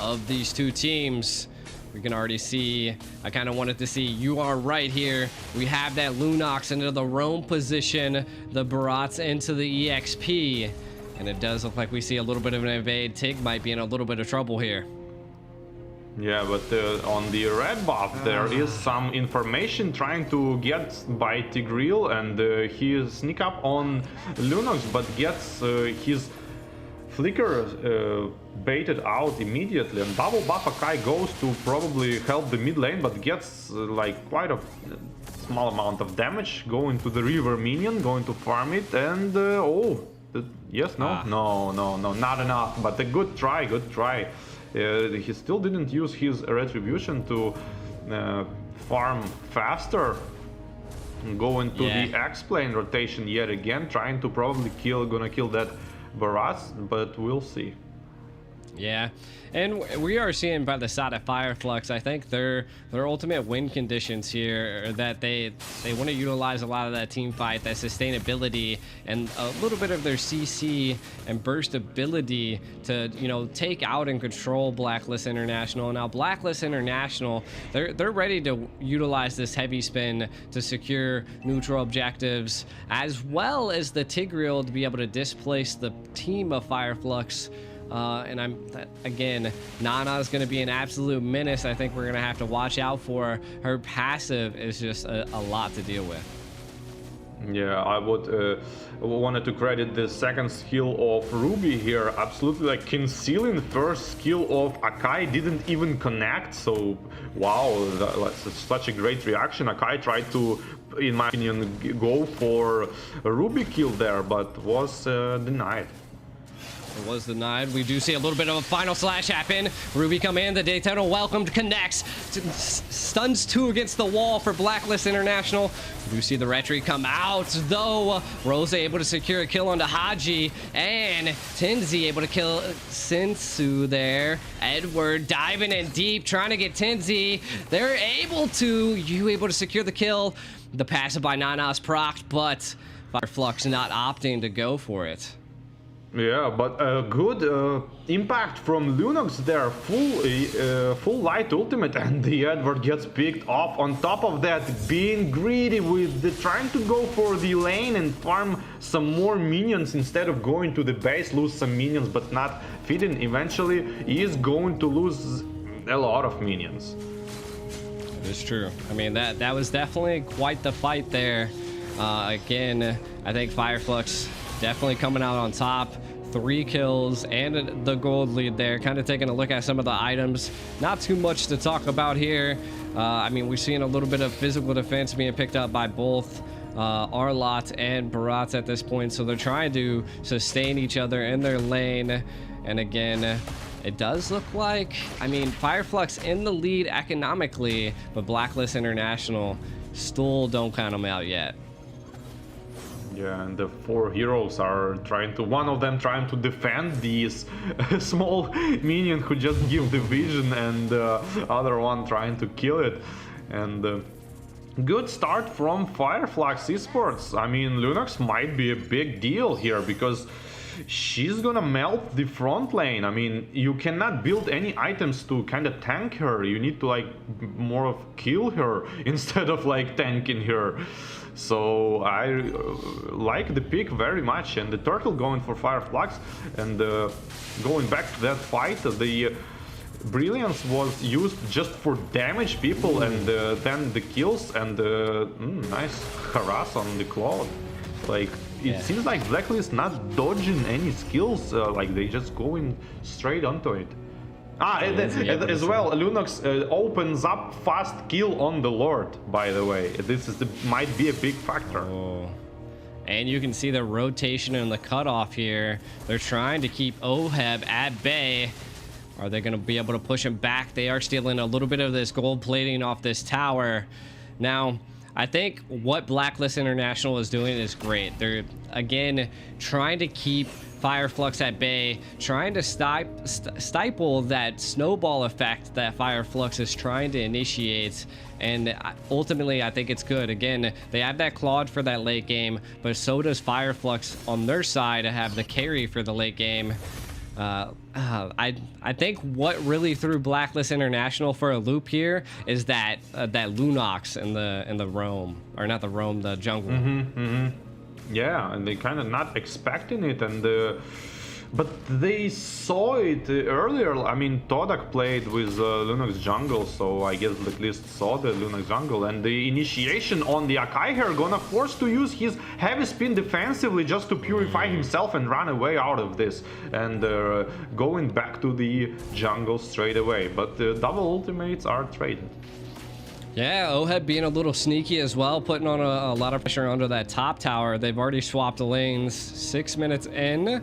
of these two teams. We can already see, I kind of wanted to see, you are right here. We have that Lunox into the roam position, the Barats into the EXP. And it does look like we see a little bit of an invade. Tig might be in a little bit of trouble here. Yeah, but on the red buff there is some information trying to get by Tigreal, and he sneak up on Lunox, but gets his Flicker baited out immediately, and double buff Akai goes to probably help the mid lane, but gets like quite a small amount of damage going to the river minion, going to farm it, and yes, no, not enough, but a good try, he still didn't use his retribution to farm faster, go into the X-Plane rotation yet again, trying to probably gonna kill that Barats, but we'll see. Yeah, and we are seeing by the side of Fireflux, I think their ultimate win conditions here are that they want to utilize a lot of that team fight, that sustainability, and a little bit of their CC and burst ability to, you know, take out and control Blacklist International. Now Blacklist International, they're ready to utilize this heavy spin to secure neutral objectives, as well as the Tigreal to be able to displace the team of Fireflux. And again, Nana is going to be an absolute menace. I think we're going to have to watch out for her. Passive is just a lot to deal with. Yeah, I would wanted to credit the second skill of Ruby here. Absolutely, like concealing. First skill of Akai didn't even connect. So wow, that's such a great reaction. Akai tried to, in my opinion, go for a Ruby kill there, but was denied. It was denied. We do see a little bit of a final slash happen. Ruby come in, the Daytona welcomed, connects, stuns 2 against the wall for Blacklist International. We do see the retry come out, though. Rose able to secure a kill onto Haji, and Tinzy able to kill Sensu there. Edward diving in deep, trying to get Tinzy. They're able to secure the kill. The passive by Nana's procced, but Fireflux not opting to go for it. Yeah, but a good impact from Lunox there, full light ultimate, and the Edward gets picked off. On top of that, being greedy with trying to go for the lane and farm some more minions instead of going to the base, lose some minions but not feeding. Eventually, he is going to lose a lot of minions. It's true. I mean, that was definitely quite the fight there. Again, I think Fireflux definitely coming out on top. 3 kills and the gold lead there. Kind of taking a look at some of the items. Not too much to talk about here. I mean, we're seeing a little bit of physical defense being picked up by both Arlott and Barats at this point. So they're trying to sustain each other in their lane. And again, it does look like, I mean, Fireflux in the lead economically, but Blacklist International still don't count them out yet. Yeah, and the 4 heroes are one of them trying to defend these small minion who just give the vision, and the other one trying to kill it. And good start from Flux Esports. I mean, Lunox might be a big deal here because she's gonna melt the front lane. I mean, you cannot build any items to kind of tank her. You need to like more of kill her instead of like tanking her. So I like the pick very much, and the turtle going for Fireflux, and going back to that fight, the brilliance was used just for damage people, and then the kills, and nice harass on the Cloud. Like it seems like Blacklist not dodging any skills, like they just going straight onto it. As well, Lunox opens up fast kill on the Lord, by the way. This might be a big factor. Oh. And you can see the rotation and the cutoff here. They're trying to keep Oheb at bay. Are they going to be able to push him back? They are stealing a little bit of this gold plating off this tower. Now, I think what Blacklist International is doing is great. They're, again, trying to keep Fireflux at bay, trying to stifle that snowball effect that Fireflux is trying to initiate. And ultimately, I think it's good. Again, they have that Claude for that late game, but so does Fireflux on their side to have the carry for the late game. I think what really threw Blacklist International for a loop here is that that Lunox in the roam, or not the roam, the jungle. Yeah, and they kind of not expecting it, and but they saw it earlier. I mean, Todak played with Lunox jungle, so I guess Blacklist saw the Lunox jungle, and the initiation on the Akai here gonna force to use his heavy spin defensively just to purify himself and run away out of this, and going back to the jungle straight away. But double ultimates are traded. Yeah, OHEB being a little sneaky as well, putting on a lot of pressure under that top tower. They've already swapped the lanes. 6 minutes in.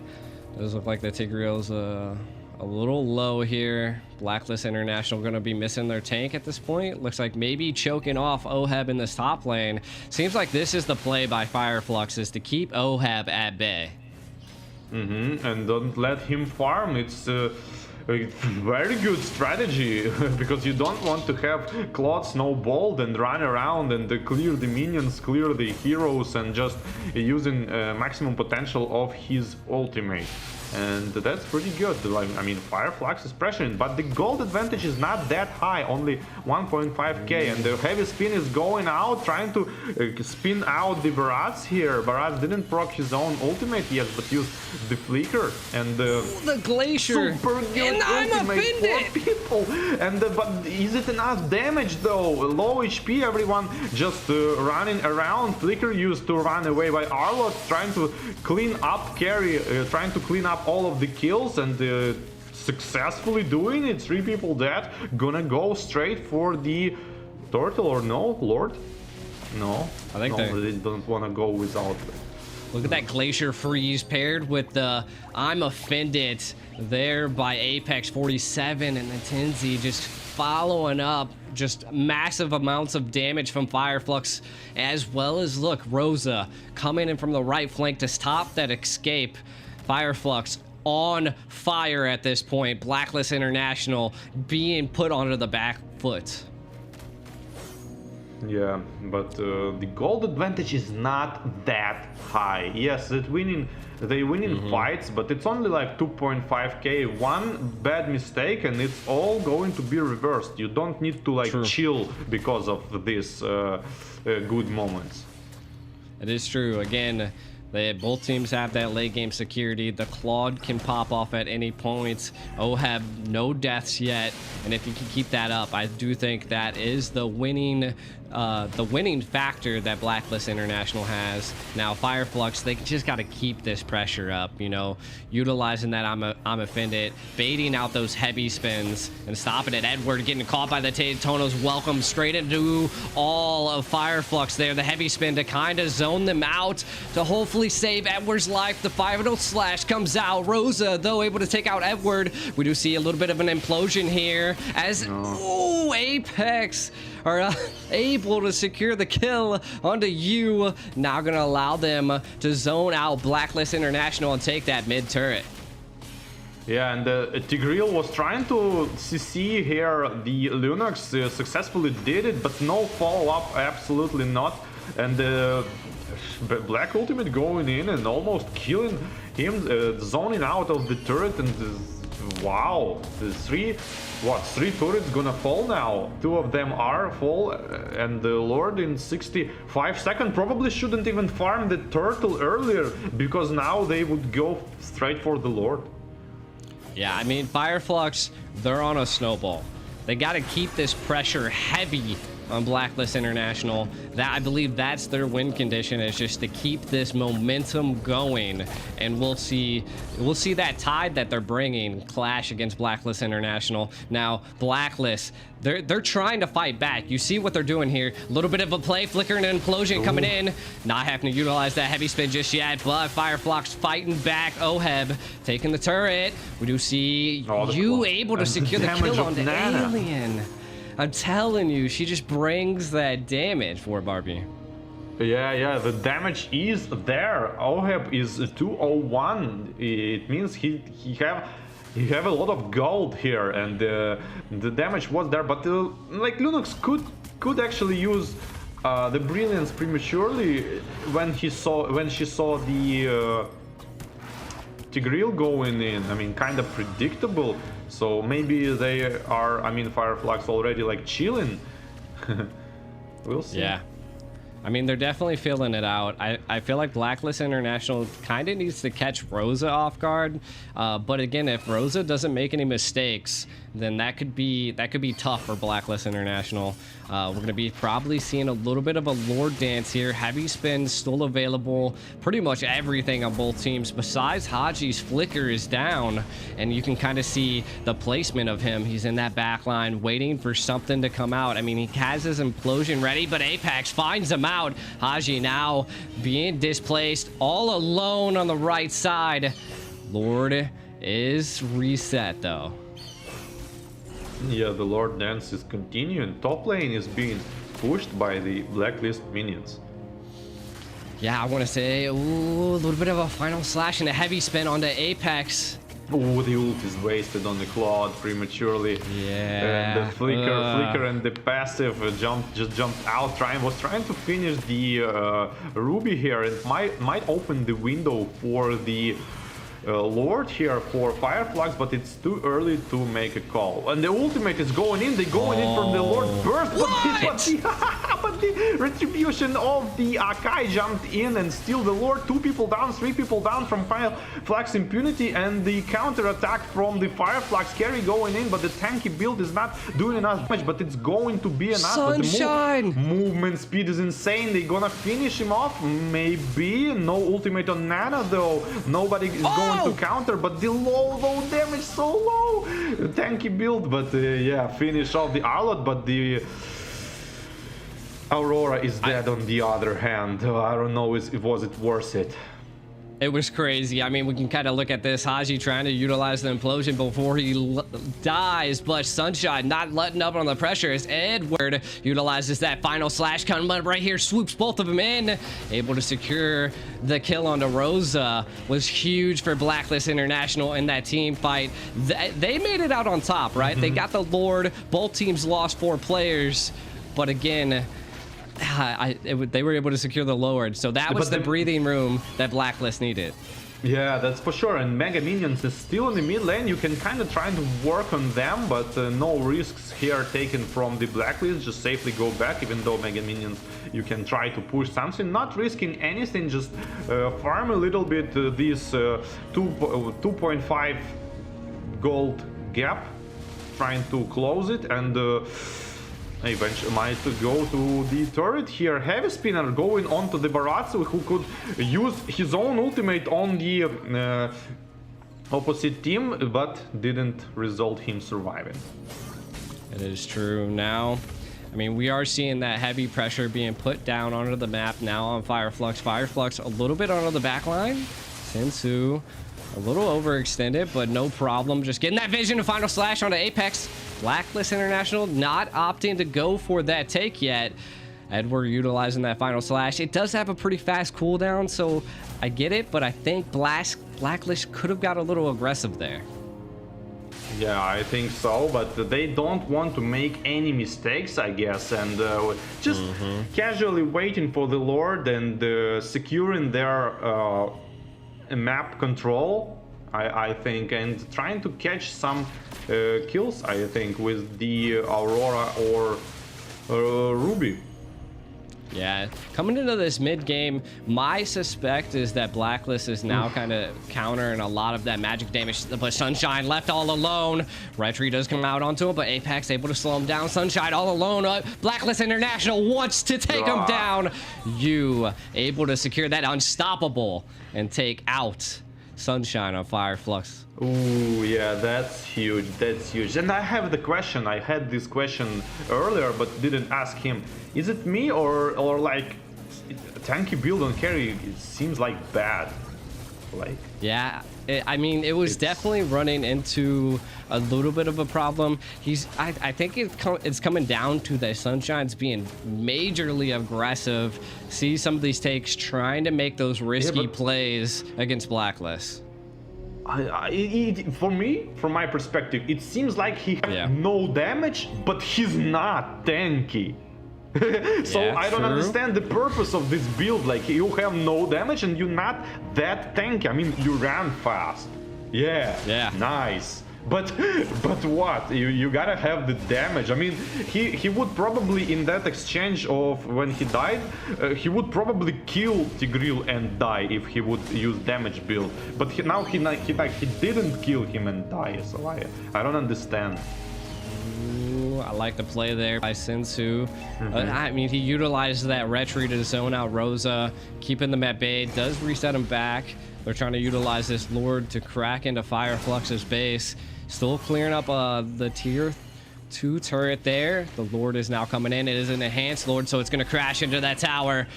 Does look like the Tigreal's a little low here. Blacklist International going to be missing their tank at this point. Looks like maybe choking off OHEB in this top lane. Seems like this is the play by Fireflux, is to keep OHEB at bay. And don't let him farm. It's a very good strategy because you don't want to have Claude snowballed and run around and clear the minions, clear the heroes, and just using maximum potential of his ultimate. And that's pretty good. Like, I mean, Fireflux is pressuring, but the gold advantage is not that high, only 1.5k, and the heavy spin is going out, trying to spin out the Baraz here. Baraz didn't proc his own ultimate yet, but used the flicker and the glacier. Super good and I'm offended. For people. And but is it enough damage though? Low HP, everyone just running around. Flicker used to run away by Arlott, trying to clean up carry, trying to clean up all of the kills, and successfully doing it. 3 people dead. Gonna go straight for the turtle, or no, Lord? No, I think they don't want to go without. Look at that glacier freeze paired with the I'm offended there by Apex 47, and the Tenzi just following up just massive amounts of damage from Fireflux, as well as, look, Rosa coming in from the right flank to stop that escape. Fireflux on fire at this point. Blacklist International being put onto the back foot. Yeah, but the gold advantage is not that high. Yes, they win in fights, but it's only like 2.5k. One bad mistake and it's all going to be reversed. You don't need to like chill because of this good moments. It is true. Again, both teams have that late game security. The Claude can pop off at any point. OHEB, no deaths yet, and if you can keep that up, I do think that is the winning factor that Blacklist International has. Now Fireflux, they just got to keep this pressure up, you know, utilizing that I'm offended, baiting out those heavy spins and stopping it. Edward getting caught by the Tonos, welcome straight into all of Fireflux there. The heavy spin to kind of zone them out to hopefully save Edward's life. The final slash comes out. Rosa, though, able to take out Edward. We do see a little bit of an implosion here as ooh, Apex are able to secure the kill onto you. Now gonna allow them to zone out Blacklist International and take that mid turret. Yeah, and Tigreal was trying to CC here. The Lunox successfully did it, but no follow-up, absolutely not. And Black Ultimate going in and almost killing him, zoning out of the turret, and wow, the three turrets gonna fall now. 2 of them are full, and the Lord in 65 seconds probably shouldn't even farm the turtle earlier, because now they would go straight for the Lord. Yeah, I mean, Fireflux, they're on a snowball. They got to keep this pressure heavy on Blacklist International. That, I believe that's their win condition, is just to keep this momentum going, and we'll see that tide that they're bringing clash against Blacklist International. Now Blacklist, they're trying to fight back. You see what they're doing here. A little bit of a play, flicker and an implosion coming in. Not having to utilize that heavy spin just yet, but Fireflux fighting back. OHEB taking the turret. We do see you able to secure the kill on the alien. I'm telling you, she just brings that damage for Barbie. Yeah, the damage is there. OHEB is 201. It means he have a lot of gold here, and the damage was there. But like Lunox could actually use the brilliance prematurely when she saw the Tigreal going in. I mean, kind of predictable. So maybe they are, I mean, Fireflux already like chilling. We'll see. Yeah. I mean, they're definitely feeling it out. I feel like Blacklist International kind of needs to catch Rosa off guard. But again, if Rosa doesn't make any mistakes, then that could be tough for Blacklist International. We're going to be probably seeing a little bit of a Lord dance here. Heavy spin still available. Pretty much everything on both teams besides Haji's flicker is down, and you can kind of see the placement of him. He's in that back line waiting for something to come out. I mean, he has his implosion ready, but Apex finds him out. Haji now being displaced all alone on the right side. Lord is reset though. Yeah, the Lord dance is continuing. Top lane is being pushed by the Blacklist minions. Yeah, I want to say, ooh, a little bit of a final slash and a heavy spin onto Apex. Oh, the ult is wasted on the Claude prematurely. Yeah. And the flicker and the passive just jumped out. Was trying to finish the Ruby here. It might open the window for the Lord here for Fireflux, but it's too early to make a call. And the ultimate is going in. They're going in from the Lord burst, but the retribution of the Akai jumped in and still the Lord. 2 people down, 3 people down from Fireflux impunity, and the counter attack from the Fireflux carry going in, but the tanky build is not doing enough damage, but it's going to be enough. Sunshine! But the movement speed is insane. They're gonna finish him off, maybe. No ultimate on Nana though. Nobody is going to counter, but the low damage so low. Tanky build, but yeah, finish off the Arlot, but the Aurora is dead on the other hand. I don't know was it worth it. It was crazy. I mean, we can kind of look at this. Haji trying to utilize the implosion before he dies, but Sunshine not letting up on the pressure as Edward utilizes that final slash coming up right here, swoops both of them in, able to secure the kill onto Rosa. Was huge for Blacklist International in that team fight. They made it out on top, right? They got the Lord. Both teams lost 4 players, but again, they were able to secure the Lord, so that was the breathing room that Blacklist needed. Yeah, that's for sure. And Mega Minions is still in the mid lane. You can kind of try to work on them, but no risks here taken from the Blacklist. Just safely go back, even though Mega Minions, you can try to push something, not risking anything, just farm a little bit this 2.5 gold gap, trying to close it, and eventually might go to the turret here. Heavy Spinner going on to the Baratsu, who could use his own ultimate on the opposite team, but didn't result him surviving. It is true. Now, I mean, we are seeing that heavy pressure being put down onto the map now on Fireflux. Fireflux a little bit onto the back line. Sensu a little overextended, but no problem. Just getting that vision and final slash onto Apex. Blacklist International not opting to go for that take yet. Edward utilizing that final slash. It does have a pretty fast cooldown, so I get it, but I think Blacklist could have got a little aggressive there. Yeah, I think so, but they don't want to make any mistakes, I guess, and just casually waiting for the Lord and securing their map control, I think, and trying to catch some kills, I think, with the Aurora or Ruby. Yeah, coming into this mid game, my suspect is that Blacklist is now kind of countering a lot of that magic damage, but Sunshine left all alone. Retry does come out onto him, but Apex able to slow him down. Sunshine all alone. Blacklist International wants to take him down. You able to secure that unstoppable and take out Sunshine on Fireflux. Ooh, yeah, that's huge. That's huge. And I have the question. I had this question earlier, but didn't ask him. Is it me or like tanky build on carry? It seems like bad. Like, yeah, I mean, it was definitely running into a little bit of a problem. I think it's coming down to the Sunshine's being majorly aggressive. See some of these takes, trying to make those risky plays against Blacklist. For me, from my perspective, it seems like he has no damage, but he's not tanky. So Yeah, I don't true. understand the purpose of this build. Like, you have no damage and you're not that tanky. I mean, you ran fast. Yeah, nice. But what? You gotta have the damage. I mean, he would probably, in that exchange of when he died, he would probably kill Tigreal and die if he would use damage build. But now he didn't kill him and die. So I don't understand. Ooh, I like the play there by Sensu. I mean, he utilized that retreat to zone out Rosa, keeping them at bay. Does reset him back. They're trying to utilize this Lord to crack into Fireflux's base. Still clearing up the tier 2 turret there. The Lord is now coming in. It is an enhanced Lord, so it's going to crash into that tower.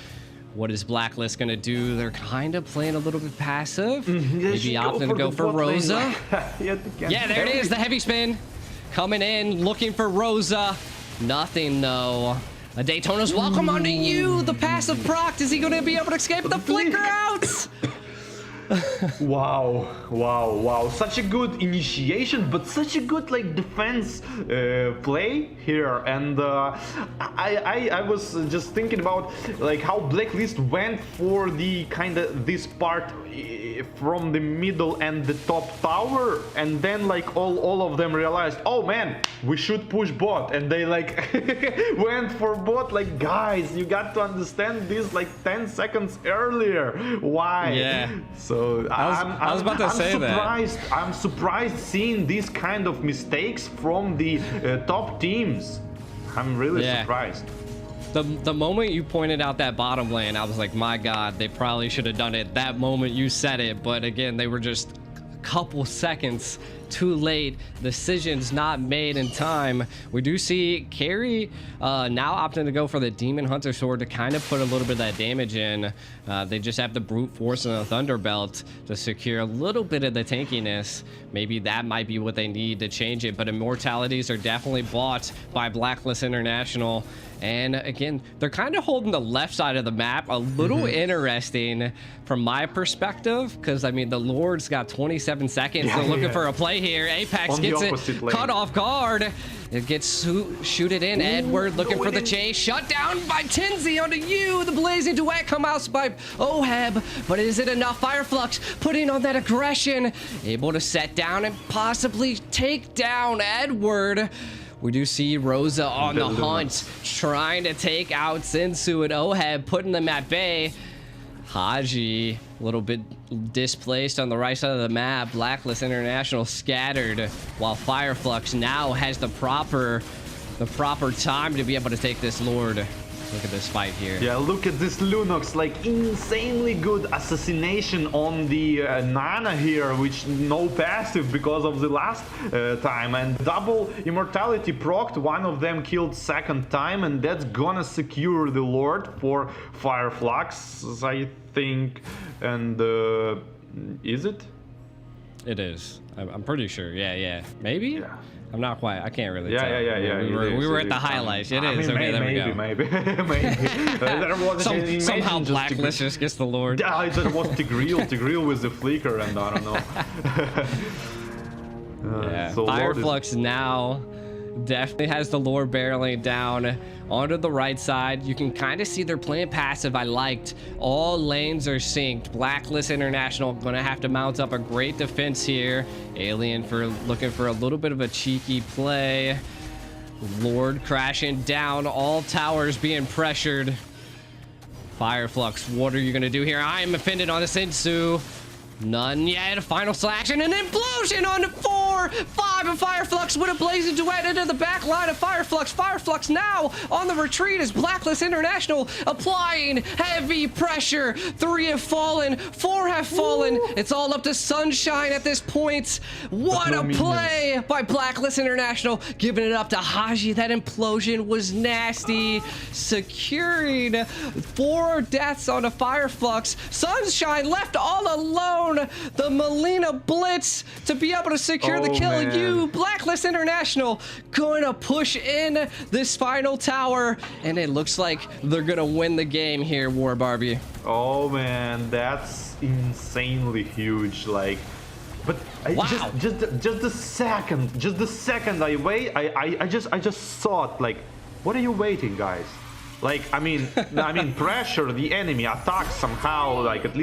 What is Blacklist going to do? They're kind of playing a little bit passive. Maybe opting to go for Rosa. Yeah, there it is. The heavy spin coming in, looking for Rosa. Nothing, though. A Daytona's welcome onto you. The passive proc. Is he going to be able to escape the flicker out? Wow, such a good initiation, but such a good like defense play here. And I was just thinking about like how Blacklist went for the kind of this part from the middle and the top tower, and then like all of them realized, oh man, we should push bot, and they like went for bot. Like, guys, you got to understand this like 10 seconds earlier. Why? Yeah. So I was about to say that. I'm surprised seeing these kind of mistakes from the top teams. I'm really surprised. The moment you pointed out that bottom lane, I was like, my God, they probably should have done it that moment you said it. But again, they were just a couple seconds too late. Decisions not made in time. We do see Carry now opting to go for the Demon Hunter Sword to kind of put a little bit of that damage in. They just have the Brute Force and the Thunder Belt to secure a little bit of the tankiness. Maybe that might be what they need to change it, but Immortalities are definitely bought by Blacklist International. And again, they're kind of holding the left side of the map. A little interesting from my perspective, because I mean, the Lord's got 27 seconds. They're looking for a play here. Apex gets it cut off guard. It gets shooted in. Edward looking for the chase. Shut down by Tinsy onto you. The Blazing Duet come out by Oheb. But is it enough? Fireflux putting on that aggression. Able to set down and possibly take down Edward. We do see Rosa on the hunt, trying to take out Sensu and Oheb, putting them at bay. Haji, a little bit displaced on the right side of the map. Blacklist International scattered, while Fireflux now has the proper time to be able to take this Lord. Look at this fight here. Yeah, look at this Lunox, like insanely good assassination on the Nana here, which no passive because of the last time, and double immortality procced. One of them killed second time, and that's gonna secure the Lord for Fireflux, I think. And is it? It is. I'm pretty sure. Yeah. Maybe? Yeah. I'm not quite. I can't really tell. Yeah. We were at the highlights. It is. Okay, there we go. Maybe. There was somehow Blacklist just gets the Lord. Yeah, there was Tigreal with the flicker, and I don't know. Yeah. So Fireflux now definitely has the Lord barreling down onto the right side. You can kind of see they're playing passive. I liked all lanes are synced. Blacklist International gonna have to mount up a great defense here. Alien for looking for a little bit of a cheeky play. Lord crashing down, all towers being pressured. Fireflux, what are you gonna do here? I am offended on the Sensu. None yet. A final slash and an implosion on the 4-5, and Fireflux with a blazing duet into the back line of Fireflux. Fireflux now on the retreat as Blacklist International applying heavy pressure. 3 have fallen, 4 have fallen. It's all up to Sunshine at this point. What a play by Blacklist International, giving it up to Haji. That implosion was nasty, securing 4 deaths on a Fireflux. Sunshine left all alone. The Melina Blitz to be able to secure the kill. Man. You, Blacklist International, going to push in this final tower, and it looks like they're going to win the game here, War Barbie. Oh man, that's insanely huge. Like, but just the second I just thought, like, what are you waiting, guys? Like, I mean, pressure the enemy, attack somehow, like at least